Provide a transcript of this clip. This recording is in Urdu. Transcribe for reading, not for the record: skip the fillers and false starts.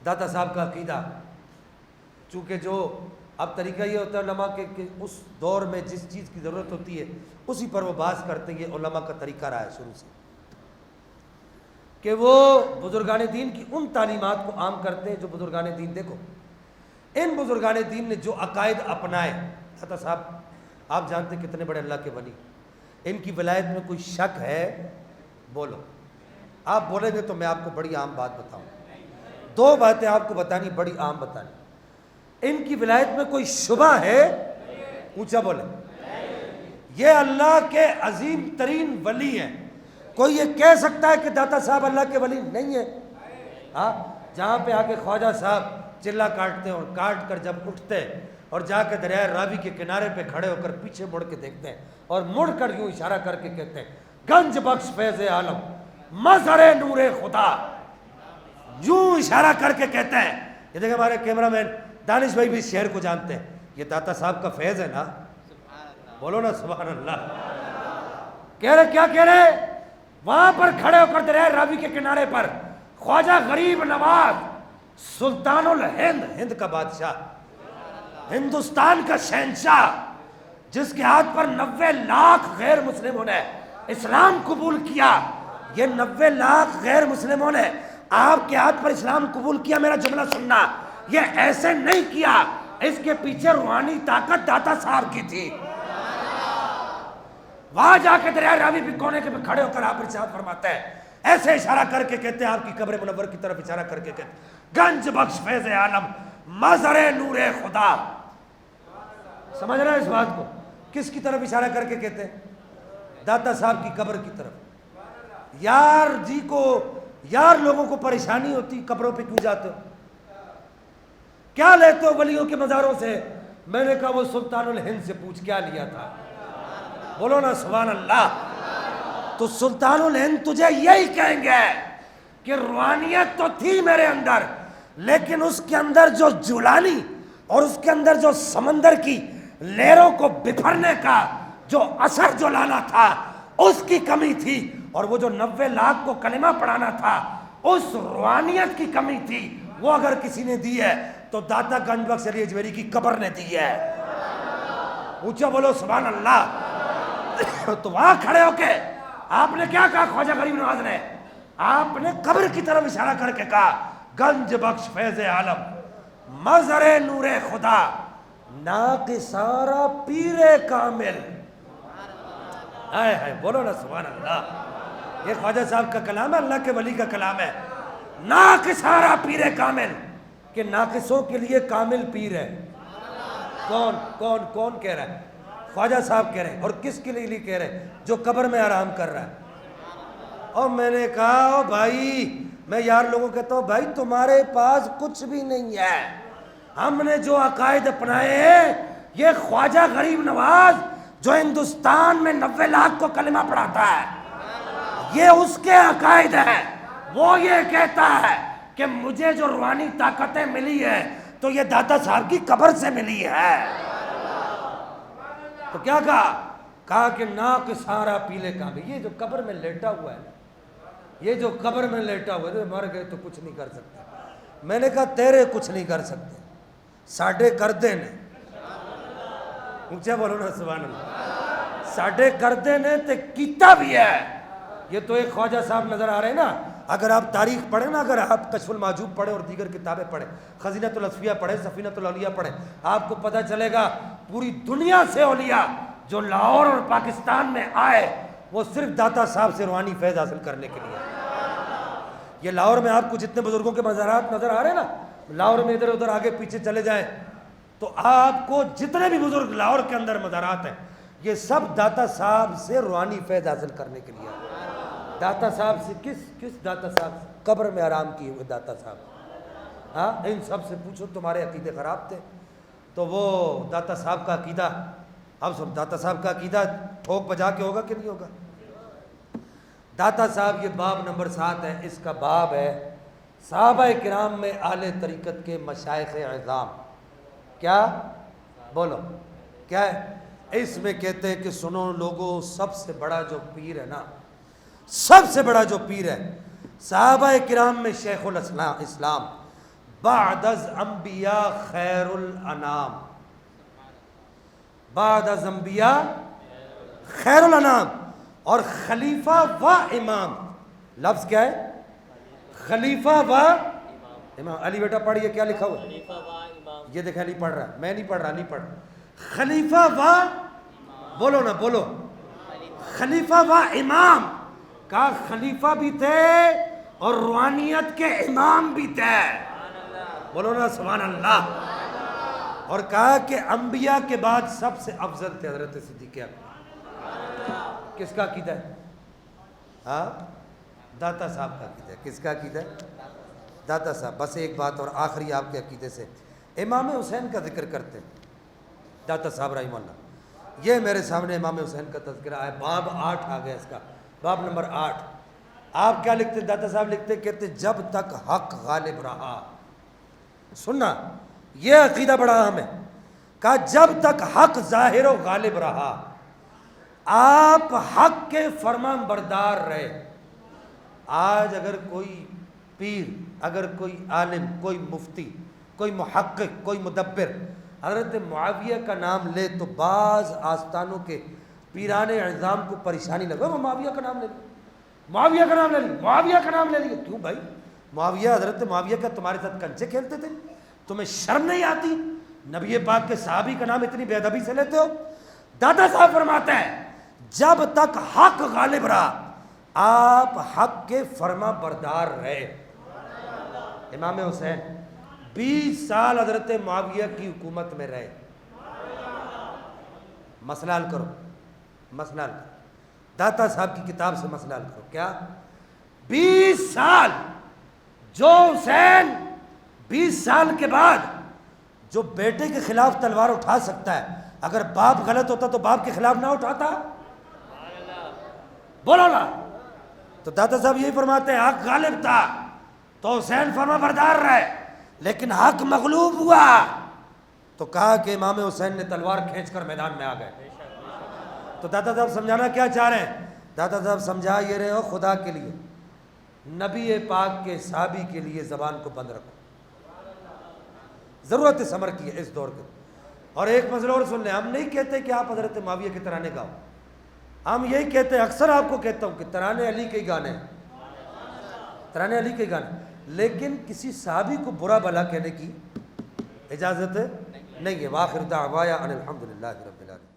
داتا صاحب کا عقیدہ، چونکہ جو اب طریقہ یہ ہوتا ہے علماء کہ اس دور میں جس چیز کی ضرورت ہوتی ہے اسی پر وہ بحث کرتے ہیں، یہ علماء کا طریقہ رہا ہے شروع سے کہ وہ بزرگان دین کی ان تعلیمات کو عام کرتے ہیں جو بزرگان دین، دیکھو ان بزرگان دین نے جو عقائد اپنائے، داتا صاحب آپ جانتے کتنے بڑے اللہ کے ولی، ان کی ولایت میں کوئی شک ہے؟ بولو، آپ بولیں گے تو میں آپ کو بڑی عام بات بتاؤں، دو باتیں آپ کو بتانی، بڑی عام بتانی، ان کی ولایت میں کوئی شبہ ہے؟ اونچا بولیں۔ یہ اللہ کے عظیم ترین ولی ہیں، کوئی یہ کہہ سکتا ہے کہ داتا صاحب اللہ کے ولی نہیں ہے؟ ہاں، جہاں پہ آ کے خواجہ صاحب چلا کاٹتے ہیں اور کاٹ کر جب اٹھتے ہیں اور جا کے دریائے راوی کے کنارے پہ کھڑے ہو کر پیچھے مڑ کے دیکھتے ہیں اور مڑ کر یوں اشارہ کر کے کہتے ہیں گنج بخش فیض عالم مظہر نور خدا، یوں اشارہ کر کے کہتے ہیں۔ یہ دیکھیں ہمارے کیمرہ مین دانش بھائی بھی اس شعر کو جانتے ہیں، یہ داتا صاحب کا فیض ہے نا، بولو نا سبحان اللہ۔ کہہ رہے کیا کہہ رہے؟ وہاں پر کھڑے ہو کر دریائے راوی کے کنارے پر خواجہ غریب نواز سلطان الہند، ہند کا بادشاہ، ہندوستان کا شہنشاہ، جس کے ہاتھ پر 90 لاکھ غیر مسلموں نے اسلام قبول کیا، یہ 90 لاکھ غیر مسلموں نے آپ کے ہاتھ پر اسلام قبول کیا، میرا جملہ سننا، یہ ایسے نہیں کیا، اس کے پیچھے روحانی طاقت داتا صاحب کی تھی۔ وہاں جا کے دریائے راوی بھی کونے کے پہ کھڑے ہو کر آپ ارشاد فرماتے ہیں، ایسے اشارہ کر کے کہتے ہیں، آپ کی قبر منور کی طرف اشارہ کر کے کہتے ہیں گنج بخش فیض عالم مظہر نور خدا۔ سمجھ رہے ہیں اس بات کو؟ کس کی طرف اشارہ کر کے کہتے ہیں؟ داتا صاحب کی قبر کی طرف۔ یار جی کو، یار لوگوں کو پریشانی ہوتی قبروں پہ کیوں جاتے ہو؟ کیا لیتے ہو ولیوں کے مزاروں سے؟ میں نے کہا وہ سلطان الہند سے پوچھ کیا لیا تھا، بولو نا سبحان اللہ۔ تو سلطان الہند تجھے یہی کہیں گے کہ روحانیت تو تھی میرے اندر، لیکن اس کے اندر جو جولانی اور اس کے اندر جو سمندر کی لہروں کو بکھرنے کا جو اثر جو لانا تھا اس کی کمی تھی، اور وہ جو 90 لاکھ کو کلمہ پڑھانا تھا اس روحانیت کی کمی تھی، وہ اگر کسی نے دی ہے تو داتا گنج بخش علی اجمیری کی قبر نے دی ہے۔ اونچا بولو سبحان اللہ۔ تو وہاں کھڑے ہو کے آپ نے کیا کہا؟ خواجہ غریب نواز نے، آپ نے قبر کی طرف اشارہ کر کے کہا گنج بخش فیض عالم مظہر نور خدا ناقصارا پیر کامل۔ ہائے بولو نا سبحان اللہ۔ یہ خواجہ صاحب کا کلام ہے، اللہ کے ولی کا کلام ہے۔ ناقصارا پیر کامل، کہ ناقصوں کے لیے کامل پیر ہے۔ کون کون کون کہہ رہا ہے؟ خواجہ صاحب کہہ رہے ہیں۔ اور کس کے لیے کہہ رہے ہیں؟ جو قبر میں آرام کر رہا ہے۔ اور میں نے کہا او بھائی، میں یار لوگوں کہتا ہوں بھائی تمہارے پاس کچھ بھی نہیں ہے، ہم نے جو عقائد اپنائے ہیں، یہ خواجہ غریب نواز جو ہندوستان میں 90 لاکھ کو کلمہ پڑھاتا ہے، یہ اس کے عقائد ہیں۔ وہ یہ کہتا ہے کہ مجھے جو روحانی طاقتیں ملی ہے تو یہ داتا صاحب کی قبر سے ملی ہے۔ تو کیا کہا کہ ناقصارا پیلے کامل، یہ جو قبر میں لیٹا ہوا ہے نا، یہ جو قبر میں لیٹا ہوا ہے، مر گئے تو کچھ نہیں کر سکتے۔ میں نے کہا تیرے کچھ نہیں کر سکتے، ساڑھے کردے نے، اونچا بولو نا سبحان اللہ، ساڑھے کردے نے تے کیتا بھی ہے۔ یہ تو ایک خواجہ صاحب نظر آ رہے ہیں نا، اگر آپ تاریخ پڑھیں نا، اگر آپ کشف المحجوب پڑھیں اور دیگر کتابیں پڑھیں، خزینۃ الاصفیاء پڑھیں، سفینۃ الاولیاء پڑھیں، آپ کو پتہ چلے گا پوری دنیا سے اولیاء جو لاہور اور پاکستان میں آئے وہ صرف داتا صاحب سے روحانی فیض حاصل کرنے کے لیے۔ یہ لاہور میں آپ کو جتنے بزرگوں کے مزارات نظر آ رہے ہیں نا، لاہور میں ادھر ادھر آگے پیچھے چلے جائیں تو آپ کو جتنے بھی بزرگ لاہور کے اندر مزارات ہیں، یہ سب داتا صاحب سے روحانی فیض حاصل کرنے کے لیے۔ داتا صاحب سے کس داتا صاحب سے؟ قبر میں آرام کیے ہوئے داتا صاحب۔ ہاں، ان سب سے پوچھو تمہارے عقیدے خراب تھے تو وہ داتا صاحب کا عقیدہ، اب سب داتا صاحب کا عقیدہ ٹھوک بجا کے ہوگا کہ نہیں ہوگا؟ داتا صاحب، یہ باب نمبر 7 ہے، اس کا باب ہے صحابہ کرام میں اہل طریقت کے مشائخ اعظام۔ کیا بولو کیا ہے؟ اس میں کہتے ہیں کہ سنو لوگوں، سب سے بڑا جو پیر ہے نا، سب سے بڑا جو پیر ہے صحابہ کرام میں شیخ الاسلام بعد از انبیاء خیر الانام، بعد از انبیاء خیر الانام، اور خلیفہ و امام، لفظ کیا ہے؟ خلیفہ و امام۔ علی بیٹا پڑھیے کیا لکھا ہوا ہے؟ یہ دیکھا نہیں پڑھ رہا، میں نہیں پڑھ رہا، نہیں پڑھ رہا۔ خلیفہ و، بولو نا بولو، خلیفہ و امام، کہا خلیفہ بھی تھے اور روحانیت کے امام بھی تھے، بولو نا سبحان اللہ۔ اور کہا کہ انبیاء کے بعد سب سے افضل تھے حضرت صدیق اکبر۔ کس کا عقیدہ ہے؟ ہاں داتا صاحب کا عقیدہ ہے۔ کس کا عقیدہ ہے؟ داتا صاحب۔ بس ایک بات اور آخری آپ کے عقیدے سے، امام حسین کا ذکر کرتے ہیں داتا صاحب رحمہ اللہ۔ یہ میرے سامنے امام حسین کا تذکرہ ہے، باب 8 آ گیا اس کا، باب نمبر 8۔ آپ کیا لکھتے ہیں؟ داتا صاحب لکھتے کہتے جب تک حق غالب رہا، سننا یہ عقیدہ بڑا اہم ہے، کہا جب تک حق ظاہر و غالب رہا آپ حق کے فرمان بردار رہے۔ آج اگر کوئی پیر، اگر کوئی عالم، کوئی مفتی، کوئی محقق، کوئی مدبر حضرت معاویہ کا نام لے تو بعض آستانوں کے پیران اعظام کو پریشانی لگا، وہ معاویہ کا نام لے لیا، معاویہ کا نام لے لیا، معاویہ کا نام لے لیا۔ کیوں بھائی؟ معاویہ، حضرت معاویہ کا تمہارے ساتھ کنچے کھیلتے تھے؟ تمہیں شرم نہیں آتی؟ نبی پاک کے صحابی کا نام اتنی بے ادبی سے لیتے ہو؟ دادا صاحب فرماتے ہیں جب تک حق غالب رہا آپ حق کے فرما بردار رہے۔ امام حسین 20 سال حضرت معاویہ کی حکومت میں رہے۔ مسئلہ حل کرو، مسئلہ حل کرو، داتا صاحب کی کتاب سے مسئلہ حل کرو۔ کیا 20 سال؟ جو حسین 20 سال کے بعد جو بیٹے کے خلاف تلوار اٹھا سکتا ہے، اگر باپ غلط ہوتا تو باپ کے خلاف نہ اٹھاتا؟ بولو نا۔ تو دادا صاحب یہی فرماتے ہیں حق غالب تھا تو حسین فرما بردار رہے، لیکن حق مغلوب ہوا تو کہا کہ امام حسین نے تلوار کھینچ کر میدان میں آ گئے۔ تو دادا صاحب سمجھانا کیا چاہ رہے ہیں؟ دادا صاحب سمجھا یہ رہے ہو خدا کے لیے، نبی پاک کے صحابی کے لیے زبان کو بند رکھو، ضرورت سمر کی ہے اس دور کے۔ اور ایک مسئلہ اور سن لیں، ہم نہیں کہتے کہ آپ حضرت معاویہ کے ترانے گاؤ، ہم یہی کہتے ہیں، اکثر آپ کو کہتا ہوں کہ ترانے علی کے گانے ہیں، ترانے علی کے گانے، لیکن کسی صحابی کو برا بھلا کہنے کی اجازت نہیں ہے۔ وآخر دعوایا ان الحمدللہ رب العالمین۔